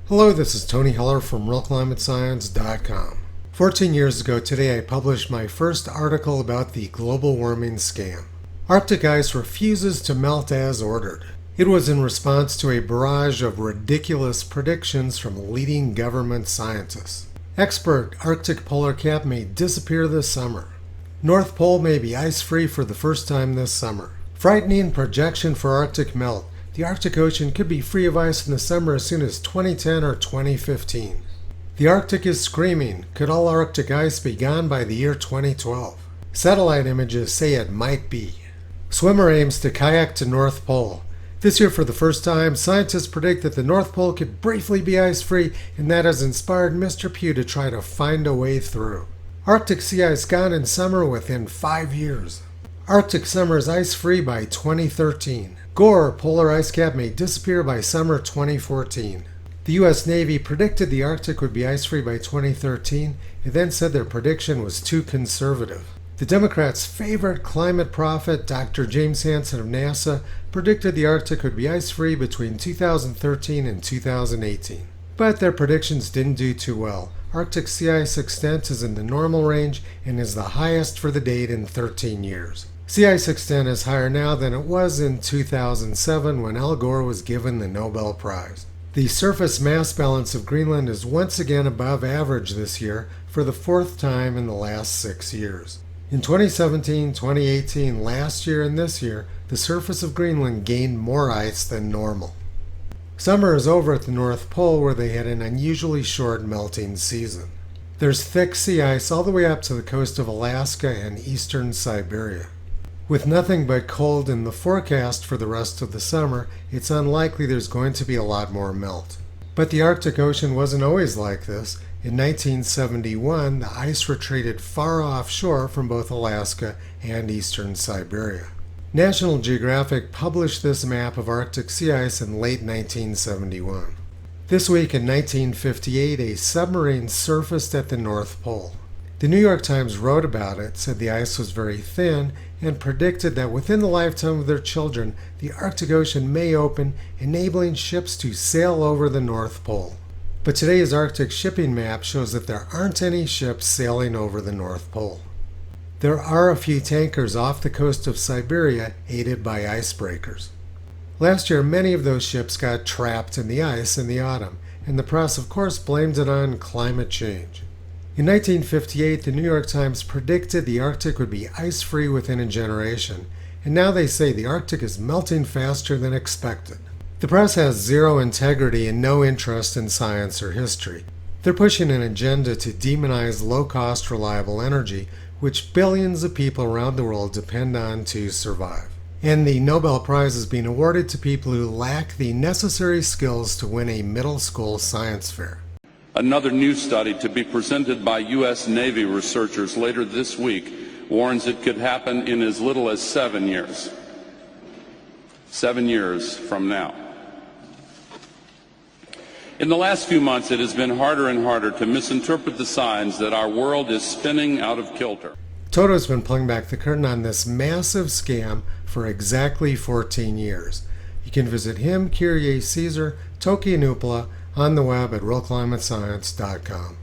Hello, this is Tony Heller from RealClimateScience.com. 14 years ago today, I published my first article about the global warming scam. Arctic ice refuses to melt as ordered. It was in response to a barrage of ridiculous predictions from leading government scientists. Expert Arctic polar cap may disappear this summer. North Pole may be ice-free for the first time this summer. Frightening projection for Arctic melt. The Arctic Ocean could be free of ice in the summer as soon as 2010 or 2015. The Arctic is screaming. Could all Arctic ice be gone by the year 2012? Satellite images say it might be. Swimmer aims to kayak to North Pole. This year, for the first time, scientists predict that the North Pole could briefly be ice-free, and that has inspired Mr. Pugh to try to find a way through. Arctic sea ice gone in summer within 5 years. Arctic summer is ice-free by 2013. Gore polar ice cap may disappear by summer 2014. The U.S. Navy predicted the Arctic would be ice-free by 2013 and then said their prediction was too conservative. The Democrats' favorite climate prophet, Dr. James Hansen of NASA, predicted the Arctic would be ice-free between 2013 and 2018. But their predictions didn't do too well. Arctic sea ice extent is in the normal range and is the highest for the date in 13 years. Sea ice extent is higher now than it was in 2007 when Al Gore was given the Nobel Prize. The surface mass balance of Greenland is once again above average this year for the fourth time in the last 6 years. In 2017, 2018, last year, and this year, the surface of Greenland gained more ice than normal. Summer is over at the North Pole, where they had an unusually short melting season. There's thick sea ice all the way up to the coast of Alaska and eastern Siberia. With nothing but cold in the forecast for the rest of the summer, it's unlikely there's going to be a lot more melt. But the Arctic Ocean wasn't always like this. In 1971, the ice retreated far offshore from both Alaska and eastern Siberia. National Geographic published this map of Arctic sea ice in late 1971. This week in 1958, a submarine surfaced at the North Pole. The New York Times wrote about it, said the ice was very thin, and predicted that within the lifetime of their children, the Arctic Ocean may open, enabling ships to sail over the North Pole. But today's Arctic shipping map shows that there aren't any ships sailing over the North Pole. There are a few tankers off the coast of Siberia, aided by icebreakers. Last year, many of those ships got trapped in the ice in the autumn, and the press, of course, blamed it on climate change. In 1958, the New York Times predicted the Arctic would be ice-free within a generation, and now they say the Arctic is melting faster than expected. The press has zero integrity and no interest in science or history. They're pushing an agenda to demonize low-cost, reliable energy, which billions of people around the world depend on to survive. And the Nobel Prize is being awarded to people who lack the necessary skills to win a middle school science fair. Another new study to be presented by U.S. Navy researchers later this week warns it could happen in as little as 7 years. 7 years from now. In the last few months, it has been harder and harder to misinterpret the signs that our world is spinning out of kilter. Toto's been pulling back the curtain on this massive scam for exactly 14 years. You can visit him, Kyrie Caesar, Toki and Upala on the web at RealClimateScience.com.